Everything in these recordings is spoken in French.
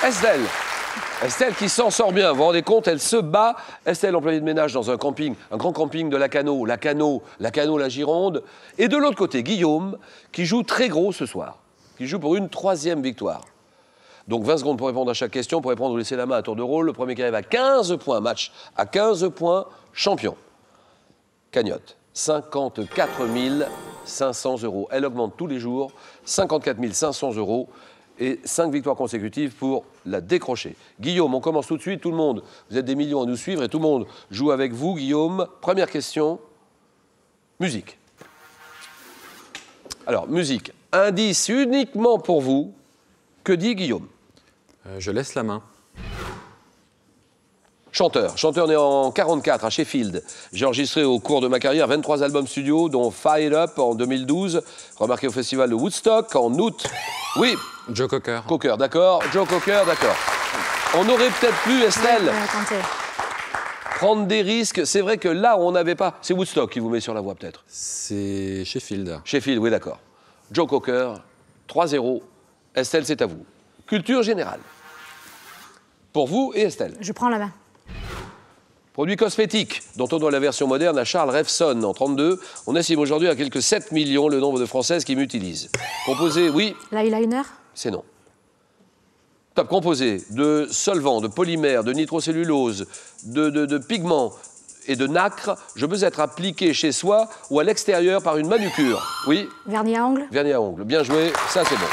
Estelle. Estelle qui s'en sort bien, vous vous rendez compte, elle se bat. Estelle, employée de ménage dans un camping, un grand camping de Lacanau, la Gironde. Et de l'autre côté, Guillaume, qui joue très gros ce soir, qui joue pour une 3e victoire. Donc 20 secondes pour répondre à chaque question, pour répondre ou laisser la main à tour de rôle. Le premier qui arrive à 15 points, match à 15 points, champion. Cagnotte, 54 500 €. Elle augmente tous les jours, 54 500 € et 5 victoires consécutives pour la décrocher. Guillaume, on commence tout de suite, tout le monde. Vous êtes des millions à nous suivre et tout le monde joue avec vous, Guillaume. Première question, musique. Alors, musique, indice uniquement pour vous. Que dit Guillaume? Je laisse la main. Chanteur né en 44 à Sheffield. J'ai enregistré au cours de ma carrière 23 albums studio, dont Fire Up en 2012, remarqué au festival de Woodstock en août. Oui. Joe Cocker. Cocker, d'accord. Joe Cocker, d'accord. On aurait peut-être pu, Estelle, prendre des risques. C'est vrai que là, on n'avait pas... C'est Woodstock qui vous met sur la voie, peut-être. C'est Sheffield. Sheffield, oui, d'accord. Joe Cocker, 3-0. Estelle, c'est à vous. Culture générale. Pour vous et Estelle. Je prends la main. Produit cosmétique, dont on doit la version moderne à Charles Revson en 32. On estime aujourd'hui à quelques 7 millions le nombre de Françaises qui m'utilisent. Composé, oui. L'eyeliner? C'est non. Top, composé de solvants, de polymères, de nitrocellulose, de pigments et de nacre. Je peux être appliqué chez soi ou à l'extérieur par une manucure. Oui. Vernis à ongles? Vernis à ongles. Bien joué, ça c'est bon.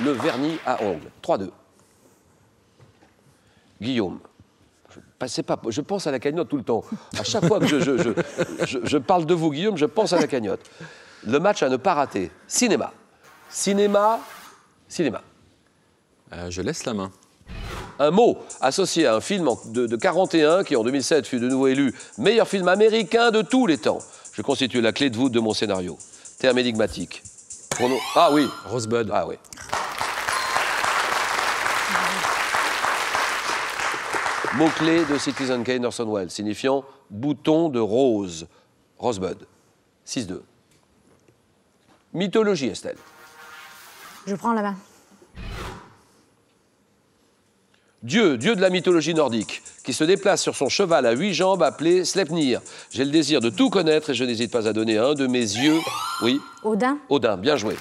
Le vernis à ongles. 3-2. Guillaume, je pense à la cagnotte tout le temps. À chaque fois que je parle de vous, Guillaume, je pense à la cagnotte. Le match à ne pas rater. Cinéma. Cinéma. Je laisse la main. Un mot associé à un film de 41 qui, en 2007, fut de nouveau élu meilleur film américain de tous les temps. Je constitue la clé de voûte de mon scénario. Terme énigmatique. Ah oui. Rosebud. Ah oui. Mot-clé de Citizen Kane Orson Welles, signifiant bouton de rose. Rosebud. 6-2. Mythologie, Estelle. Je prends la main. Dieu de la mythologie nordique, qui se déplace sur son cheval à 8 jambes appelé Sleipnir. J'ai le désir de tout connaître et je n'hésite pas à donner un de mes yeux. Oui. Odin. Odin, bien joué.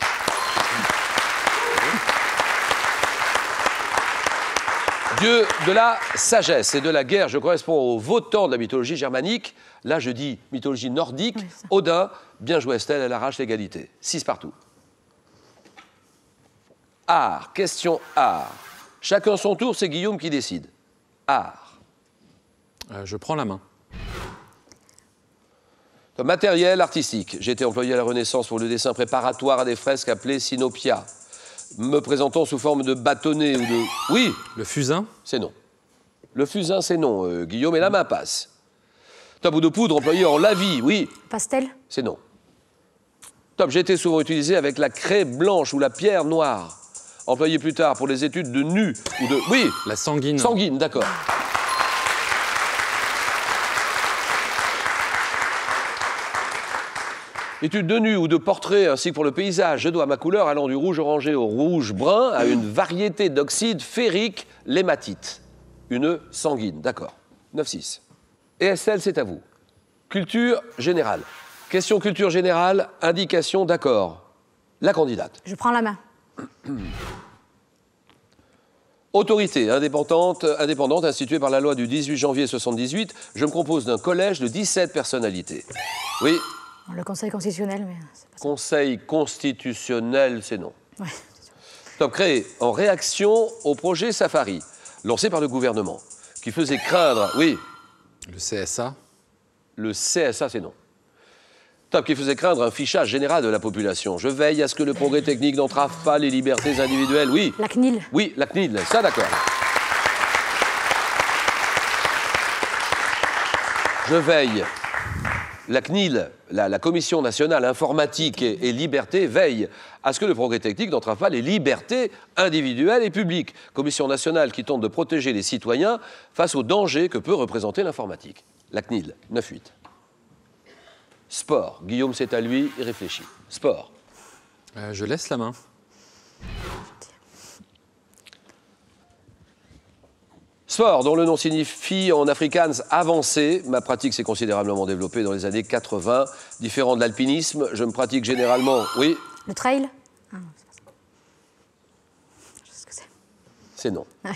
Dieu de la sagesse et de la guerre, je corresponds au Wotan de la mythologie germanique. Là, je dis mythologie nordique. Oui, Odin, bien joué Estelle, elle arrache l'égalité. 6 partout. Art, question art. Chacun son tour, c'est Guillaume qui décide. Art. Je prends la main. Matériel artistique. J'ai été employé à la Renaissance pour le dessin préparatoire à des fresques appelées synopia. Me présentant sous forme de bâtonnet ou de... Oui. Le fusain? C'est non. Le fusain, c'est non, Guillaume, et la main passe. Top ou de poudre employé en lavis, oui. Pastel? C'est non. Top, j'ai été souvent utilisé avec la craie blanche ou la pierre noire. Employé plus tard pour les études de nu ou de... Oui. La sanguine. Sanguine, d'accord. Étude de nu ou de portrait, ainsi que pour le paysage, je dois ma couleur allant du rouge orangé au rouge brun à une variété d'oxyde ferrique, l'hématite. Une sanguine, d'accord. 9-6. Et Estelle, c'est à vous. Culture générale. Question culture générale, indication d'accord. La candidate. Je prends la main. Autorité indépendante instituée par la loi du 18 janvier 78. Je me compose d'un collège de 17 personnalités. Oui. Le Conseil constitutionnel, mais c'est pas ça. Conseil constitutionnel, c'est non. Ouais. Top, créé en réaction au projet Safari, lancé par le gouvernement, qui faisait craindre... Oui. Le CSA. Le CSA, c'est non. Top, qui faisait craindre un fichage général de la population. Je veille à ce que le progrès technique n'entrave pas les libertés individuelles. Oui. La CNIL. Oui, la CNIL, ça d'accord. Je veille. La CNIL, la Commission nationale informatique et liberté, veille à ce que le progrès technique n'entrave pas les libertés individuelles et publiques. Commission nationale qui tente de protéger les citoyens face aux dangers que peut représenter l'informatique. La CNIL, 9-8. Sport. Guillaume, c'est à lui, il réfléchit. Sport. Je laisse la main. Sport dont le nom signifie en afrikaans avancé. Ma pratique s'est considérablement développée dans les années 80. Différent de l'alpinisme, je me pratique généralement... Oui, Le trail? Ah non, c'est pas ça. Je sais ce que c'est. c'est non. Ouais.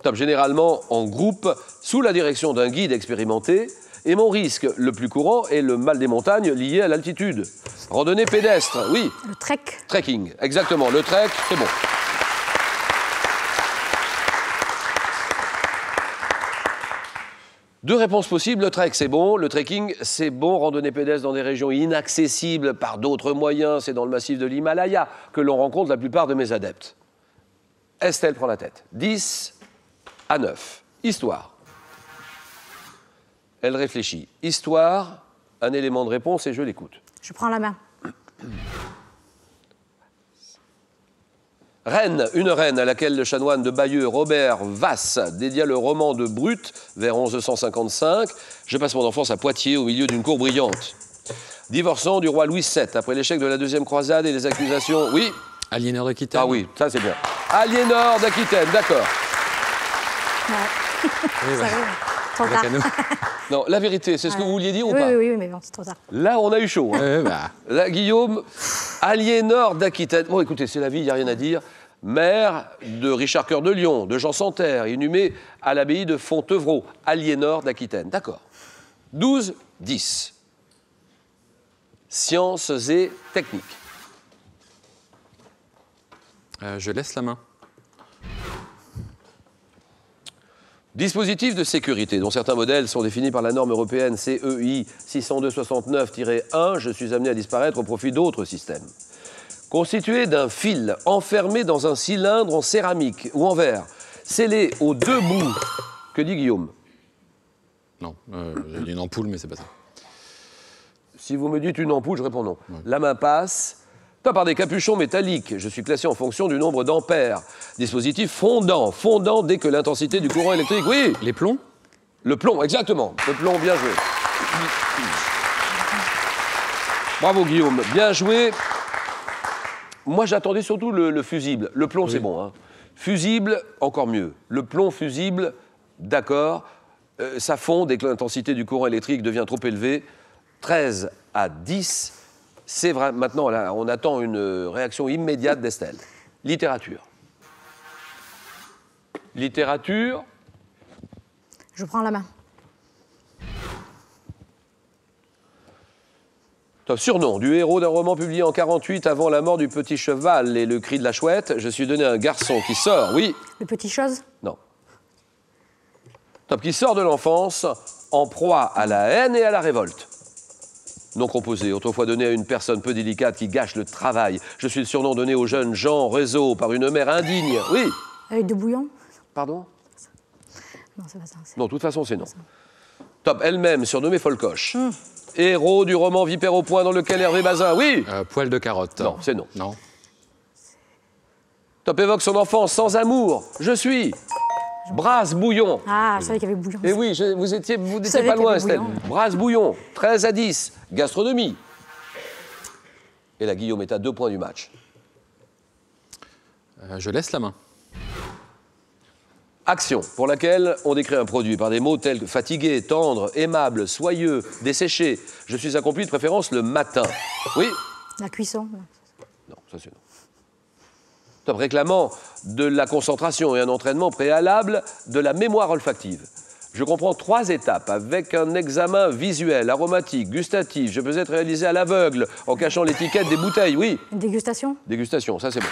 Top, généralement en groupe, sous la direction d'un guide expérimenté. Et mon risque le plus courant est le mal des montagnes lié à l'altitude. Randonnée pédestre, oui. Le trek? Trekking, exactement. Le trek, c'est bon. Deux réponses possibles. Le trek, c'est bon. Le trekking, c'est bon. Randonnée pédestre dans des régions inaccessibles par d'autres moyens. C'est dans le massif de l'Himalaya que l'on rencontre la plupart de mes adeptes. Estelle prend la tête. 10-9. Histoire. Elle réfléchit. Histoire, un élément de réponse et je l'écoute. Je prends la main. Reine, une reine à laquelle le chanoine de Bayeux, Robert Vasse, dédia le roman de Brut vers 1155. Je passe mon enfance à Poitiers, au milieu d'une cour brillante. Divorçant du roi Louis VII, après l'échec de la deuxième croisade et les accusations... Oui. Aliénor d'Aquitaine. Ah oui, ça c'est bien. Aliénor d'Aquitaine, d'accord. Ouais. Oui, Ça ouais. va, trop Avec tard. Anneau. Non, la vérité, c'est ce que vous vouliez dire ou Oui, pas? oui, mais bon, c'est trop tard. Là, on a eu chaud. Hein. Ouais, bah. Là, Guillaume, Aliénor d'Aquitaine. Bon, écoutez, c'est la vie, il n'y a rien à dire. Mère de Richard Cœur de Lion, de Jean Santerre, inhumée à l'abbaye de Fontevraud, Aliénor d'Aquitaine. D'accord. 12-10. Sciences et techniques. Je laisse la main. Dispositifs de sécurité, dont certains modèles sont définis par la norme européenne CEI 602-69-1, je suis amené à disparaître au profit d'autres systèmes. Constitué d'un fil enfermé dans un cylindre en céramique ou en verre, scellé aux deux bouts. Que dit Guillaume? Non, j'ai dit une ampoule, mais c'est pas ça. Si vous me dites une ampoule, je réponds non. Ouais. La main passe. Pas par des capuchons métalliques. Je suis classé en fonction du nombre d'ampères. Dispositif fondant dès que l'intensité du courant électrique. Oui. Les plombs? Le plomb, exactement. Le plomb, bien joué. Bravo Guillaume, bien joué. Moi j'attendais surtout le fusible. Le plomb, oui. C'est bon. Hein. Fusible, encore mieux. Le plomb fusible, d'accord. Ça fond dès que l'intensité du courant électrique devient trop élevée. 13-10. C'est vrai, maintenant, là, on attend une réaction immédiate d'Estelle. Littérature. Littérature. Je prends la main. Top surnom du héros d'un roman publié en 48 avant la mort du petit cheval et le cri de la chouette. Je suis donné un garçon qui sort, oui. Le petit chose? Non. Top qui sort de l'enfance en proie à la haine et à la révolte. Non composé, autrefois donné à une personne peu délicate qui gâche le travail. Je suis le surnom donné au jeune Jean Réseau par une mère indigne. Oui. Avec de bouillon? Pardon? Non, c'est pas ça. Non, de toute façon, c'est non. Top, elle-même, surnommée Folcoche. Héros du roman Vipère au point dans lequel Hervé Bazin. Oui. Poil de carotte. Non, c'est non. Non. Top évoque son enfance sans amour. Je suis... Brasse-Bouillon. Ah, je savais qu'il y avait bouillon. Et oui, vous n'étiez pas loin, Estelle. Brasse-Bouillon, 13-10, gastronomie. Et là, Guillaume est à 2 points du match. Je laisse la main. Action, pour laquelle on décrit un produit par des mots tels que fatigué, tendre, aimable, soyeux, desséché. Je suis accompli de préférence le matin. Oui? La cuisson. Non, ça c'est non. Top réclamant de la concentration et un entraînement préalable de la mémoire olfactive. Je comprends 3 étapes avec un examen visuel, aromatique, gustatif. Je peux être réalisé à l'aveugle en cachant l'étiquette des bouteilles, oui. Une dégustation? Dégustation, ça c'est bon.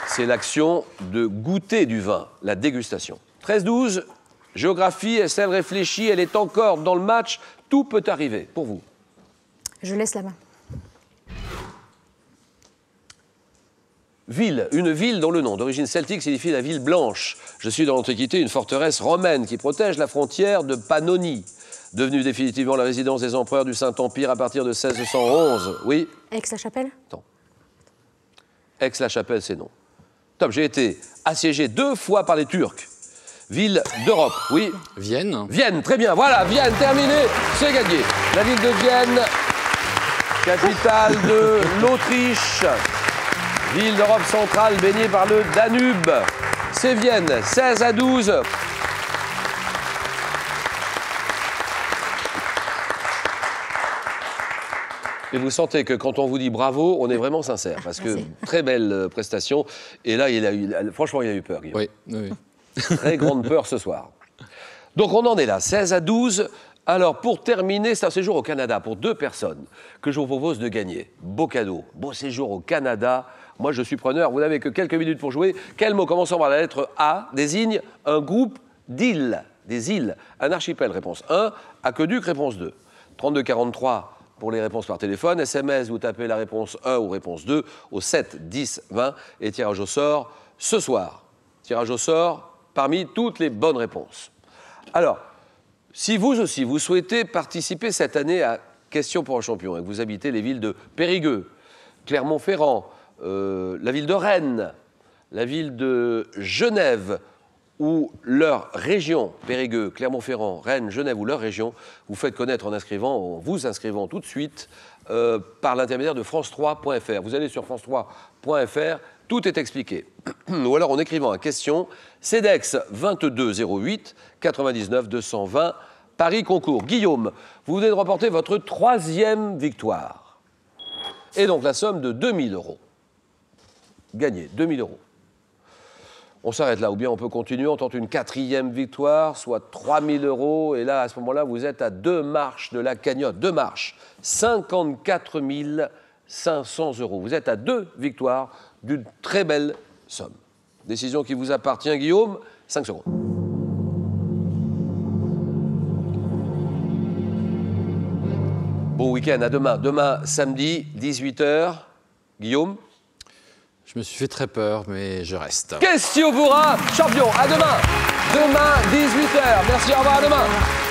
C'est l'action de goûter du vin, la dégustation. 13-12, géographie, Estelle réfléchit, elle est encore dans le match. Tout peut arriver pour vous. Je laisse la main. Ville, une ville dont le nom d'origine celtique signifie la ville blanche. Je suis dans l'Antiquité une forteresse romaine qui protège la frontière de Pannonie, devenue définitivement la résidence des empereurs du Saint-Empire à partir de 1611. Oui? Aix-la-Chapelle? Non. Aix-la-Chapelle, c'est non. Top, j'ai été assiégé 2 fois par les Turcs. Ville d'Europe, oui. Vienne. Vienne, très bien, voilà, Vienne, terminé, c'est gagné. La ville de Vienne, capitale de l'Autriche, ville d'Europe centrale baignée par le Danube. C'est Vienne, 16-12. Et vous sentez que quand on vous dit bravo, on est vraiment sincère, parce que très belle prestation. Et là, franchement, il a eu peur, Guillaume. Oui, oui. Très grande peur ce soir. Donc on en est là, 16-12. Alors pour terminer, c'est un séjour au Canada pour 2 personnes que je vous propose de gagner. Beau cadeau, beau séjour au Canada. Moi je suis preneur, vous n'avez que quelques minutes pour jouer. Quel mot commençant par la lettre A désigne un groupe d'îles, des îles, un archipel, réponse 1, aqueduc, réponse 2. 32-43 pour les réponses par téléphone. SMS, vous tapez la réponse 1 ou réponse 2 au 7 10 20 et tirage au sort ce soir. Tirage au sort parmi toutes les bonnes réponses. Alors, si vous aussi, vous souhaitez participer cette année à Questions pour un champion et que vous habitez les villes de Périgueux, Clermont-Ferrand, la ville de Rennes, la ville de Genève ou leur région, Périgueux, Clermont-Ferrand, Rennes, Genève ou leur région, vous faites connaître en vous inscrivant tout de suite par l'intermédiaire de france3.fr. Vous allez sur france3.fr, tout est expliqué. Ou alors en écrivant à question CEDEX 2208 99 220 Paris Concours. Guillaume, vous venez de remporter votre 3e victoire. Et donc la somme de 2000 €. Gagné, 2000 €. On s'arrête là, ou bien on peut continuer, on tente une 4e victoire, soit 3000 €. Et là, à ce moment-là, vous êtes à 2 marches de la cagnotte. 2 marches, 54 500 €. Vous êtes à 2 victoires d'une très belle somme. Décision qui vous appartient, Guillaume. 5 secondes. Bon week-end, à demain. Demain, samedi, 18 h. Guillaume? Je me suis fait très peur, mais je reste. Question pour un champion. À demain. Demain, 18 h. Merci, au revoir, à demain.